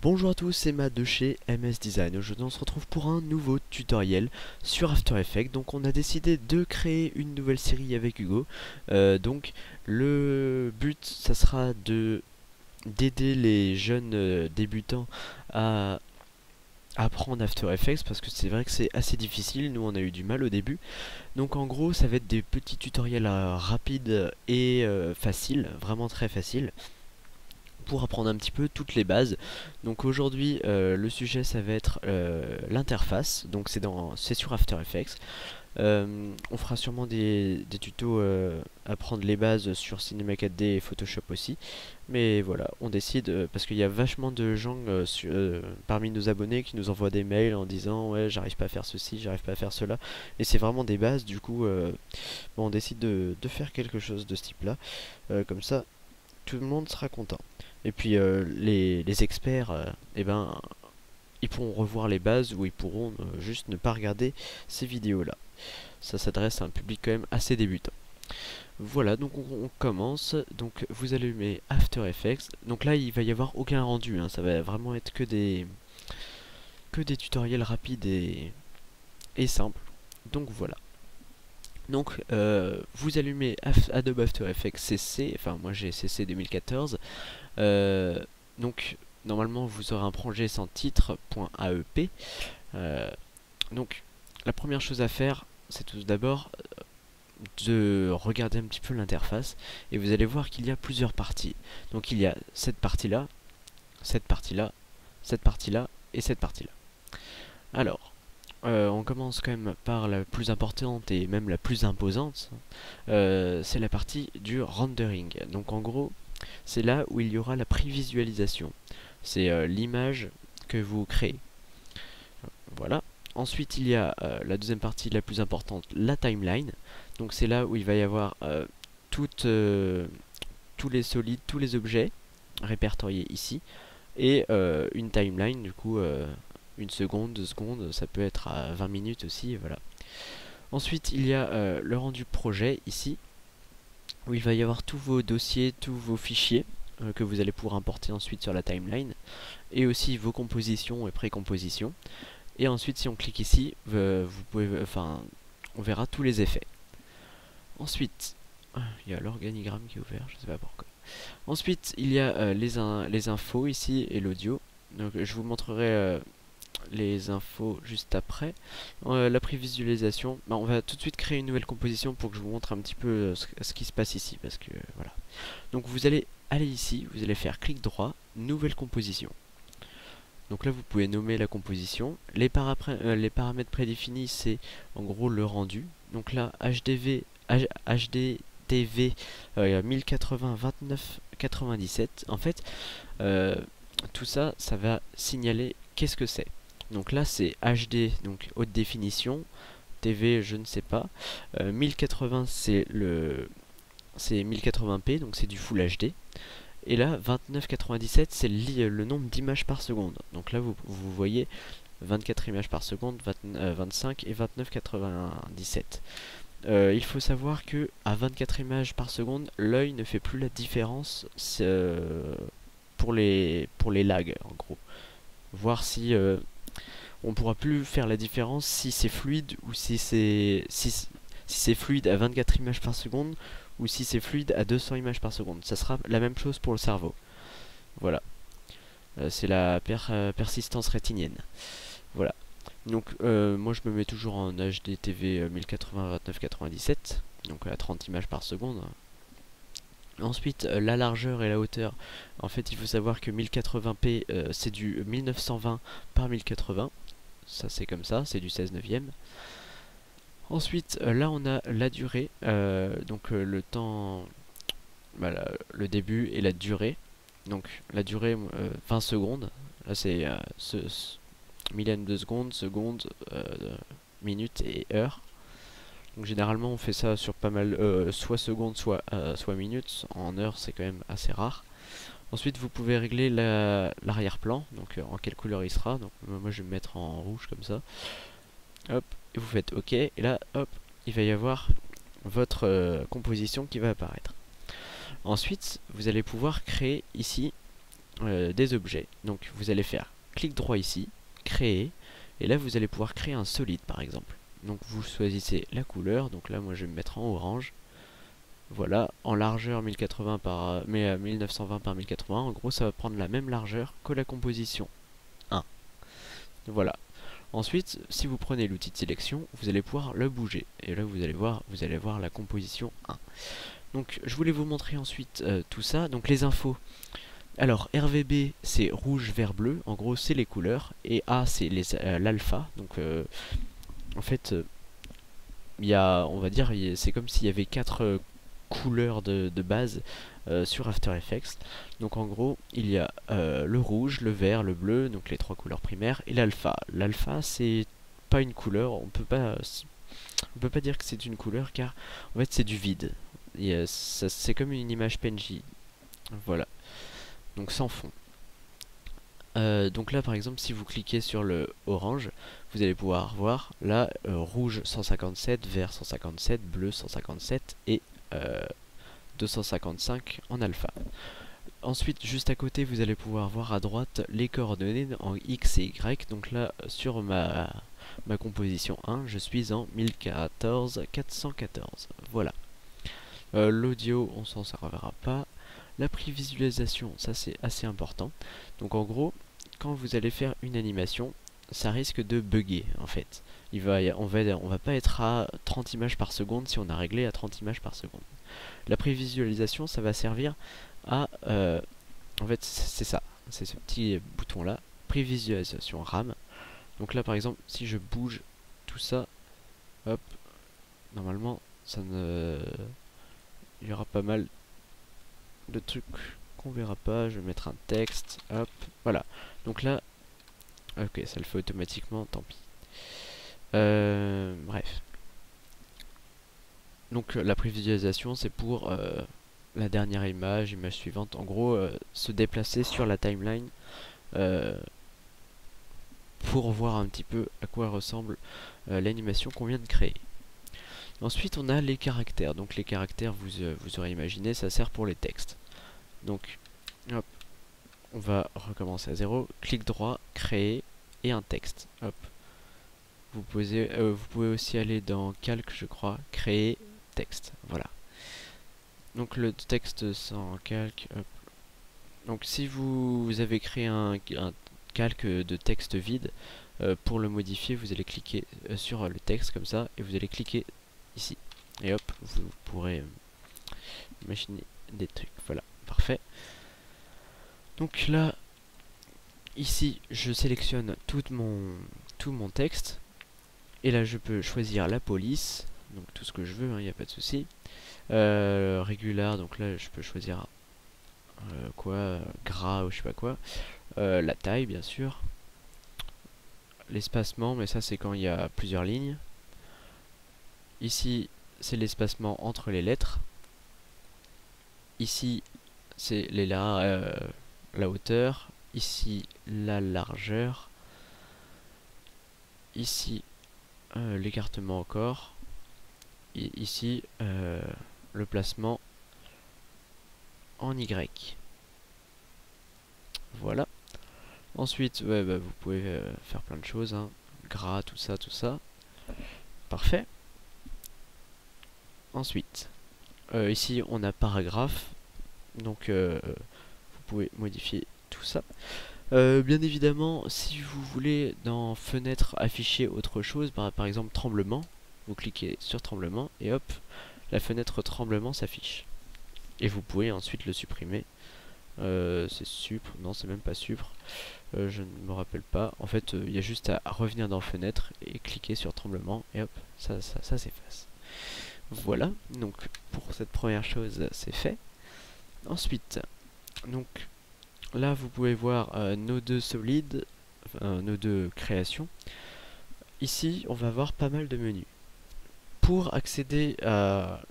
Bonjour à tous, c'est Matt de chez MS Design. Aujourd'hui on se retrouve pour un nouveau tutoriel sur After Effects. Donc on a décidé de créer une nouvelle série avec Hugo. Donc le but ça sera d'aider les jeunes débutants à apprendre After Effects, parce que c'est vrai que c'est assez difficile, nous on a eu du mal au début. Donc en gros ça va être des petits tutoriels rapides et faciles, vraiment très faciles, pour apprendre un petit peu toutes les bases. Donc aujourd'hui le sujet ça va être l'interface, donc c'est sur After Effects. On fera sûrement des tutos apprendre les bases sur Cinema 4D et Photoshop aussi. Mais voilà, on décide parce qu'il y a vachement de gens parmi nos abonnés qui nous envoient des mails en disant ouais j'arrive pas à faire ceci, j'arrive pas à faire cela. Et c'est vraiment des bases, du coup bon, on décide de faire quelque chose de ce type là. Comme ça tout le monde sera content. Et puis les experts, eh ben, ils pourront revoir les bases, ou ils pourront juste ne pas regarder ces vidéos là. Ça s'adresse à un public quand même assez débutant. Voilà, donc on commence. Donc vous allumez After Effects. Donc là il va y avoir aucun rendu, hein. Ça va vraiment être que des tutoriels rapides et simples. Donc voilà. Donc vous allumez Adobe After Effects CC, enfin moi j'ai CC 2014. Donc normalement vous aurez un projet sans titre .aep. Donc la première chose à faire, c'est tout d'abord de regarder un petit peu l'interface, et vous allez voir qu'il y a plusieurs parties. Donc il y a cette partie là, cette partie là, cette partie là et cette partie là. Alors on commence quand même par la plus importante et même la plus imposante. C'est la partie du rendering. Donc en gros c'est là où il y aura la prévisualisation. C'est l'image que vous créez. Voilà. Ensuite il y a la deuxième partie la plus importante, la timeline. Donc c'est là où il va y avoir tous les solides, tous les objets répertoriés ici, et une timeline, du coup une seconde, 2 secondes, ça peut être à 20 minutes aussi, voilà. Ensuite il y a le rendu projet ici, où il va y avoir tous vos dossiers, tous vos fichiers que vous allez pouvoir importer ensuite sur la timeline, et aussi vos compositions et pré-compositions. Et ensuite si on clique ici, vous pouvez, on verra tous les effets. Ensuite, il y a l'organigramme qui est ouvert, je sais pas pourquoi. Ensuite, il y a les infos ici et l'audio. Donc je vous montrerai les infos juste après. La prévisualisation, on va tout de suite créer une nouvelle composition pour que je vous montre un petit peu ce qui se passe ici, parce que voilà. Donc vous allez aller ici, vous allez faire clic droit, nouvelle composition. Donc là vous pouvez nommer la composition. Les paramètres prédéfinis, c'est en gros le rendu. Donc là HDTV 1080 29 97. En fait tout ça, ça va signaler qu'est-ce que c'est. Donc là c'est HD, donc haute définition. TV je ne sais pas. 1080 c'est 1080p, donc c'est du Full HD. Et là 29,97 c'est le nombre d'images par seconde. Donc là vous voyez 24 images par seconde, 25 et 29,97. Il faut savoir que à 24 images par seconde, l'œil ne fait plus la différence pour les lags, en gros. Voir si on pourra plus faire la différence si c'est fluide, ou si c'est fluide à 24 images par seconde, ou si c'est fluide à 200 images par seconde. Ça sera la même chose pour le cerveau. Voilà. C'est la persistance rétinienne. Voilà. Donc moi je me mets toujours en HDTV 1080 29,97, donc à 30 images par seconde. Ensuite la largeur et la hauteur, en fait il faut savoir que 1080p c'est du 1920 par 1080, ça c'est comme ça, c'est du 16/9. Ensuite là on a la durée, donc le temps, le début et la durée. Donc la durée 20 secondes, là c'est millième de seconde, minute et heure. Donc généralement on fait ça sur pas mal, soit secondes, soit minutes. En heure c'est quand même assez rare. Ensuite vous pouvez régler l'arrière-plan, donc en quelle couleur il sera. Donc moi je vais me mettre en rouge comme ça. Hop, et vous faites OK, et là hop, il va y avoir votre composition qui va apparaître. Ensuite vous allez pouvoir créer ici des objets. Donc vous allez faire clic droit ici, créer, et là vous allez pouvoir créer un solide par exemple. Donc vous choisissez la couleur, donc là moi je vais me mettre en orange. Voilà, en largeur 1080 par 1920 par 1080, en gros ça va prendre la même largeur que la composition 1. Voilà. Ensuite, si vous prenez l'outil de sélection, vous allez pouvoir le bouger. Et là vous allez voir la composition 1. Donc je voulais vous montrer ensuite tout ça. Donc les infos. Alors RVB c'est rouge, vert, bleu, en gros c'est les couleurs. Et A c'est l'alpha. Donc en fait, il y a, on va dire, c'est comme s'il y avait 4 couleurs de base sur After Effects. Donc en gros, il y a le rouge, le vert, le bleu, donc les 3 couleurs primaires, et l'alpha. L'alpha, c'est pas une couleur, on peut pas dire que c'est une couleur car en fait c'est du vide. C'est comme une image PNG. Voilà. Donc sans fond. Donc là par exemple si vous cliquez sur le orange, vous allez pouvoir voir là rouge 157, vert 157, bleu 157 et 255 en alpha. Ensuite juste à côté vous allez pouvoir voir à droite les coordonnées en X et Y. Donc là sur ma composition 1 je suis en 1014 414. Voilà. L'audio on s'en servira pas. La prévisualisation, ça c'est assez important. Donc en gros, quand vous allez faire une animation, ça risque de bugger en fait. On va pas être à 30 images par seconde si on a réglé à 30 images par seconde. La prévisualisation, ça va servir à... en fait, c'est ça. C'est ce petit bouton là. Prévisualisation RAM. Donc là par exemple, si je bouge tout ça, hop, normalement, ça ne... il y aura pas mal de trucs qu'on verra pas. Je vais mettre un texte, hop, voilà. Donc là, ok, ça le fait automatiquement, tant pis. Bref. Donc la prévisualisation, c'est pour la dernière image suivante. En gros, se déplacer sur la timeline pour voir un petit peu à quoi ressemble l'animation qu'on vient de créer. Ensuite, on a les caractères. Donc les caractères, vous aurez imaginé, ça sert pour les textes. Donc, hop, on va recommencer à 0, clic droit, créer, et un texte. Hop. Vous pouvez aussi aller dans calque, je crois, créer, texte. Voilà. Donc le texte sans calque. Hop. Donc si vous avez créé un calque de texte vide, pour le modifier, vous allez cliquer sur le texte comme ça, et vous allez cliquer ici. Et hop, vous pourrez imaginer des trucs. Voilà. Parfait. Donc là, ici, je sélectionne tout mon texte. Et là, je peux choisir la police. Donc tout ce que je veux, il n'y a pas de souci. Régular, donc là, je peux choisir gras ou je sais pas quoi. La taille, bien sûr. L'espacement, mais ça, c'est quand il y a plusieurs lignes. Ici, c'est l'espacement entre les lettres. Ici, c'est la hauteur, ici la largeur, ici l'écartement encore, et ici le placement en Y. Voilà. Ensuite, vous pouvez faire plein de choses, hein. Gras, tout ça, tout ça. Parfait. Ensuite, ici on a paragraphe, donc vous pouvez modifier tout ça. Bien évidemment, si vous voulez dans fenêtre afficher autre chose, par exemple tremblement, vous cliquez sur tremblement et hop, la fenêtre tremblement s'affiche. Et vous pouvez ensuite le supprimer. C'est supre, non c'est même pas supre, je ne me rappelle pas. En fait, il y a juste à revenir dans fenêtre et cliquer sur tremblement et hop, ça s'efface. Voilà, donc pour cette première chose, c'est fait. Ensuite, donc là vous pouvez voir nos deux solides, nos deux créations. Ici on va avoir pas mal de menus. Pour accéder à...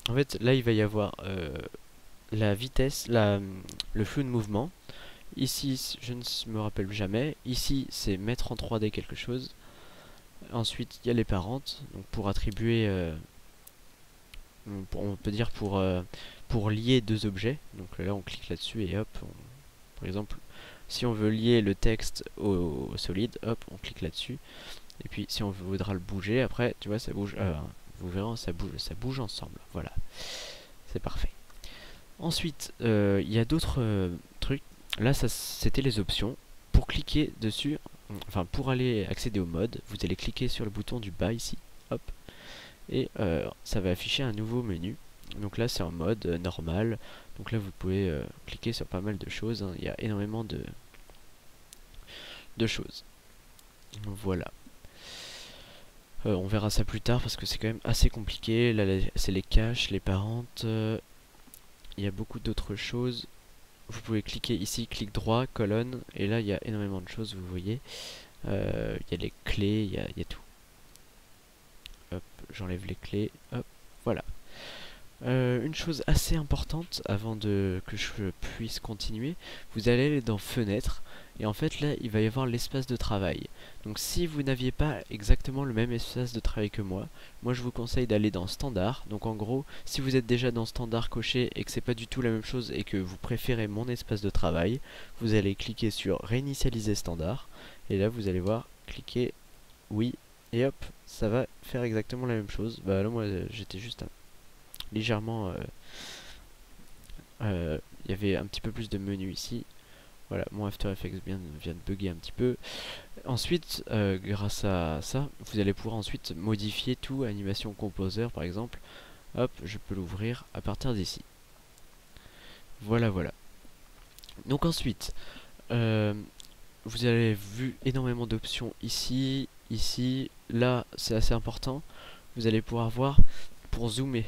En fait là il va y avoir la vitesse, le flou de mouvement. Ici je ne me rappelle jamais. Ici c'est mettre en 3D quelque chose. Ensuite il y a les parentes, donc pour attribuer... on peut dire pour lier deux objets. Donc là on clique là-dessus et hop, Par exemple, si on veut lier le texte au solide, hop, on clique là-dessus. Et puis si on voudra le bouger, après, tu vois, ça bouge. Vous verrez, ça bouge ensemble. Voilà, c'est parfait. Ensuite, il y a d'autres trucs. Là, ça, c'était les options. Pour cliquer dessus, enfin pour aller accéder au mode, vous allez cliquer sur le bouton du bas ici, hop, et ça va afficher un nouveau menu. Donc là, c'est en mode normal. Donc là, vous pouvez cliquer sur pas mal de choses, hein. Il y a énormément de choses. Voilà. On verra ça plus tard parce que c'est quand même assez compliqué. Là, c'est les caches, les parentes. Il y a beaucoup d'autres choses. Vous pouvez cliquer ici, clic droit, colonne, et là il y a énormément de choses, vous voyez. Il y a les clés, il y a tout. Hop, j'enlève les clés, hop, voilà. Une chose assez importante avant que je puisse continuer, vous allez aller dans fenêtre, et en fait là il va y avoir l'espace de travail. Donc si vous n'aviez pas exactement le même espace de travail que moi je vous conseille d'aller dans standard. Donc en gros, si vous êtes déjà dans standard coché et que c'est pas du tout la même chose et que vous préférez mon espace de travail, vous allez cliquer sur réinitialiser standard, et là vous allez voir, cliquer oui, et hop, ça va faire exactement la même chose. Bah là moi j'étais juste légèrement il y avait un petit peu plus de menu ici. Voilà, mon After Effects vient de bugger un petit peu. Ensuite, grâce à ça, vous allez pouvoir ensuite modifier tout, Animation Composer par exemple. Hop, je peux l'ouvrir à partir d'ici. Voilà, voilà. Donc ensuite, vous avez vu énormément d'options ici, ici, là, c'est assez important. Vous allez pouvoir voir pour zoomer.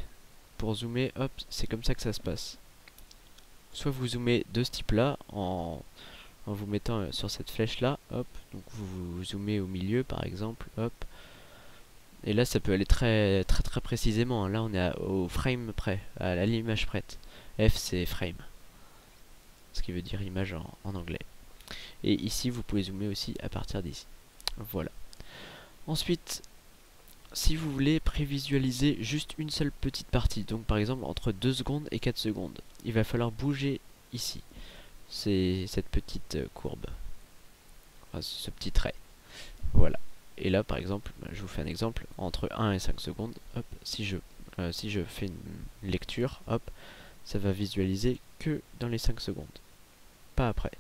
Pour zoomer, hop, c'est comme ça que ça se passe. Soit vous zoomez de ce type là en vous mettant sur cette flèche là, hop, donc vous zoomez au milieu par exemple, hop, et là ça peut aller très précisément, hein. Là on est au frame près, à l'image prête. F c'est frame, ce qui veut dire image en anglais. Et ici vous pouvez zoomer aussi à partir d'ici. Voilà. Ensuite, si vous voulez prévisualiser juste une seule petite partie, donc par exemple entre 2 secondes et 4 secondes, il va falloir bouger ici. C'est cette petite courbe, enfin, ce petit trait. Voilà. Et là par exemple, je vous fais un exemple, entre 1 et 5 secondes, hop, si je fais une lecture, hop, ça va visualiser que dans les 5 secondes. Pas après.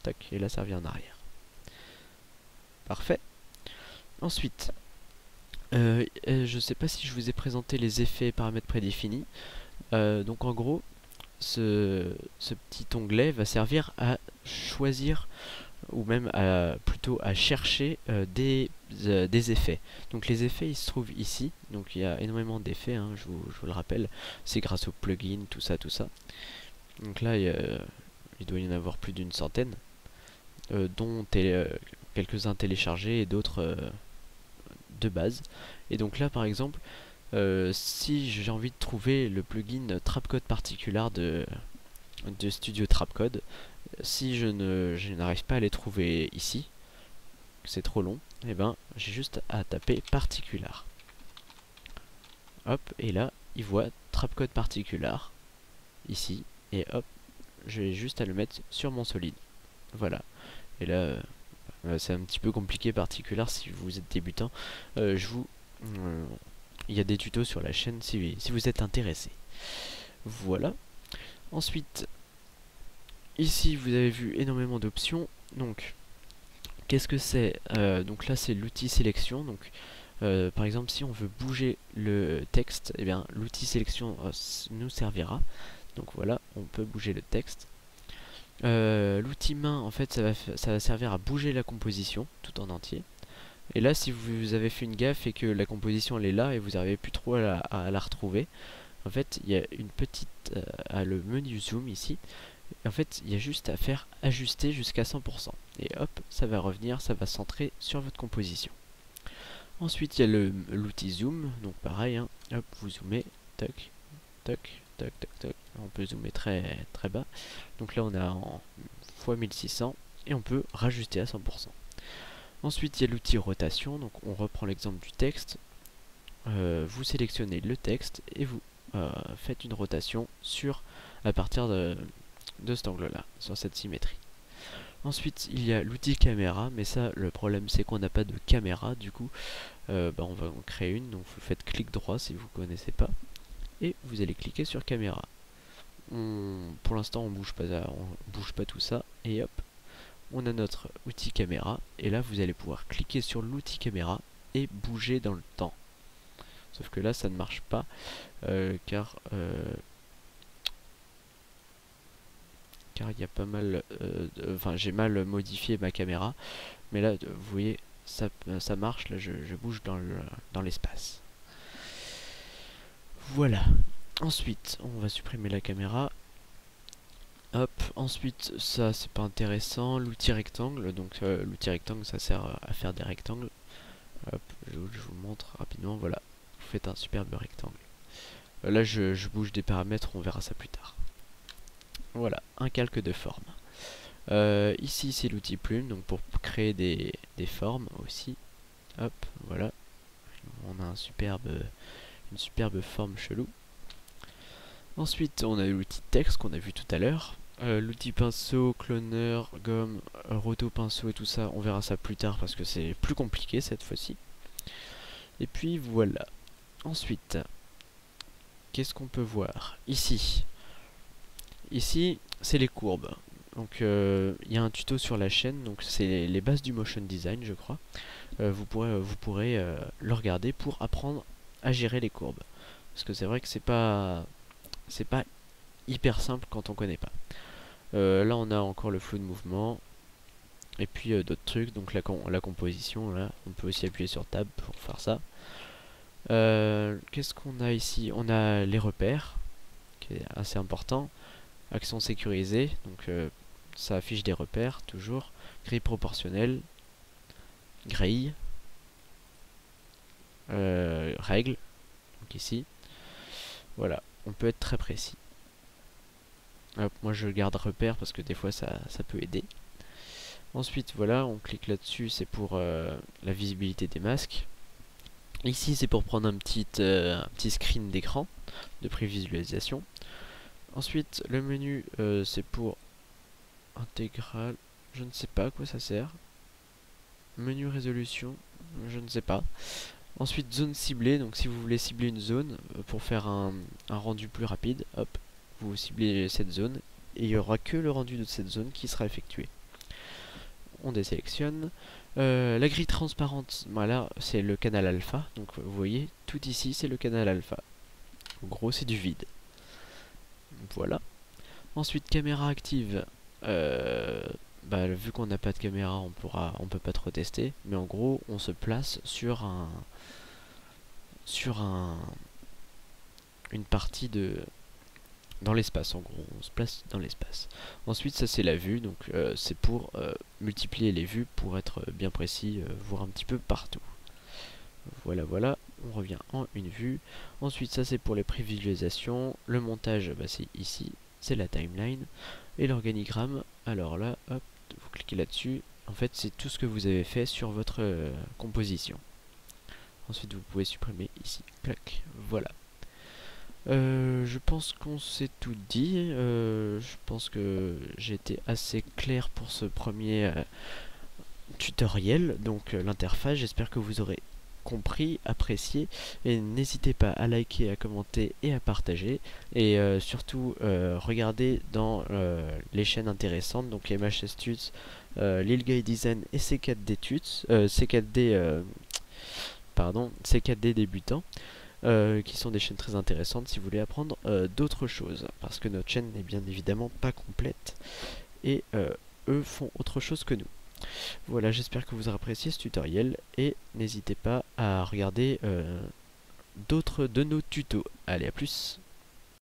Tac, et là ça revient en arrière. Parfait. Ensuite, je sais pas si je vous ai présenté les effets et paramètres prédéfinis. Donc en gros, ce petit onglet va servir à choisir, ou même plutôt à chercher des effets. Donc les effets ils se trouvent ici, donc il y a énormément d'effets, hein, je vous le rappelle, c'est grâce au plugin, tout ça. Donc là il doit y en avoir plus d'une centaine, dont quelques-uns téléchargés et d'autres de base. Et donc là par exemple, si j'ai envie de trouver le plugin Trapcode Particular de Studio Trapcode, si je n'arrive pas à les trouver ici, c'est trop long, et ben j'ai juste à taper Particular. Hop, et là il voit Trapcode Particular ici, et hop, j'ai juste à le mettre sur mon solide. Voilà. Et là c'est un petit peu compliqué Particular si vous êtes débutant. Il y a des tutos sur la chaîne si vous êtes intéressé. Voilà. Ensuite, ici vous avez vu énormément d'options. Donc, qu'est-ce que c'est? Donc là c'est l'outil sélection. Donc, par exemple, si on veut bouger le texte, eh bien l'outil sélection nous servira. Donc voilà, on peut bouger le texte. L'outil main, en fait, ça va servir à bouger la composition tout en entier. Et là, si vous avez fait une gaffe et que la composition elle est là et vous n'arrivez plus trop à la retrouver, en fait, il y a une petite à le menu zoom ici. Et en fait, il y a juste à faire ajuster jusqu'à 100%. Et hop, ça va revenir, ça va centrer sur votre composition. Ensuite, il y a l'outil zoom, donc pareil, hein, hop, vous zoomez, tac, tac, tac, tac, tac. On peut zoomer très bas. Donc là, on a en x1600 et on peut rajuster à 100%. Ensuite, il y a l'outil rotation, donc on reprend l'exemple du texte. Vous sélectionnez le texte et vous faites une rotation à partir de cet angle là, sur cette symétrie. Ensuite il y a l'outil caméra, mais ça le problème c'est qu'on n'a pas de caméra, du coup on va en créer une. Donc vous faites clic droit si vous ne connaissez pas, et vous allez cliquer sur caméra. Pour l'instant on bouge pas tout ça, et hop, on a notre outil caméra, et là vous allez pouvoir cliquer sur l'outil caméra et bouger dans le temps. Sauf que là ça ne marche pas, car il y a pas mal, enfin j'ai mal modifié ma caméra, mais là vous voyez ça marche. Là je bouge dans l'espace. Voilà. Ensuite on va supprimer la caméra. Hop, ensuite ça c'est pas intéressant, l'outil rectangle. Donc l'outil rectangle ça sert à faire des rectangles. Hop, je vous montre rapidement. Voilà, vous faites un superbe rectangle. Là je bouge des paramètres, on verra ça plus tard. Voilà, un calque de forme. Ici c'est l'outil plume, donc pour créer des formes aussi. Hop, voilà, on a une superbe forme chelou. Ensuite on a l'outil texte qu'on a vu tout à l'heure. L'outil pinceau, cloneur, gomme, roto pinceau et tout ça, on verra ça plus tard parce que c'est plus compliqué cette fois-ci. Et puis voilà. Ensuite, qu'est-ce qu'on peut voir ici? Ici, c'est les courbes. Donc il y a un tuto sur la chaîne, donc c'est les bases du motion design, je crois. Vous pourrez le regarder pour apprendre à gérer les courbes. Parce que c'est vrai que c'est pas hyper simple quand on connaît pas. Là on a encore le flou de mouvement. Et puis d'autres trucs, donc la composition, là, on peut aussi appuyer sur Tab pour faire ça. Qu'est-ce qu'on a ici? On a les repères, qui est assez important. Action sécurisée, donc ça affiche des repères, toujours. Grille proportionnelle, grille, règle, donc ici. Voilà, on peut être très précis. Hop, moi je garde repère parce que des fois ça peut aider. Ensuite voilà, on clique là-dessus, c'est pour la visibilité des masques. Ici c'est pour prendre un petit screen d'écran de prévisualisation. Ensuite le menu c'est pour intégral, je ne sais pas à quoi ça sert. Menu résolution, je ne sais pas. Ensuite zone ciblée, donc si vous voulez cibler une zone pour faire un rendu plus rapide, hop, vous ciblez cette zone et il n'y aura que le rendu de cette zone qui sera effectué. On désélectionne. La grille transparente, voilà, c'est le canal alpha. Donc vous voyez, tout ici c'est le canal alpha. En gros c'est du vide. Voilà. Ensuite caméra active. Vu qu'on n'a pas de caméra, on peut pas trop tester. Mais en gros, on se place sur une partie dans l'espace. En gros, on se place dans l'espace. Ensuite, ça c'est la vue, donc c'est pour multiplier les vues pour être bien précis, voir un petit peu partout. Voilà, voilà, on revient en une vue. Ensuite, ça c'est pour les prévisualisations. Le montage, c'est ici, c'est la timeline. Et l'organigramme, alors là, hop, vous cliquez là-dessus. En fait, c'est tout ce que vous avez fait sur votre composition. Ensuite, vous pouvez supprimer ici. Clac, voilà. Je pense qu'on s'est tout dit. Je pense que j'ai été assez clair pour ce premier tutoriel. Donc l'interface, j'espère que vous aurez compris, apprécié, et n'hésitez pas à liker, à commenter et à partager, et surtout regardez dans les chaînes intéressantes, donc MHS Tuts, Lil Guy Design et C4D Tuts, C4D débutant, qui sont des chaînes très intéressantes si vous voulez apprendre d'autres choses, parce que notre chaîne n'est bien évidemment pas complète, et eux font autre chose que nous. Voilà, j'espère que vous aurez apprécié ce tutoriel, et n'hésitez pas à regarder d'autres de nos tutos. Allez, à plus!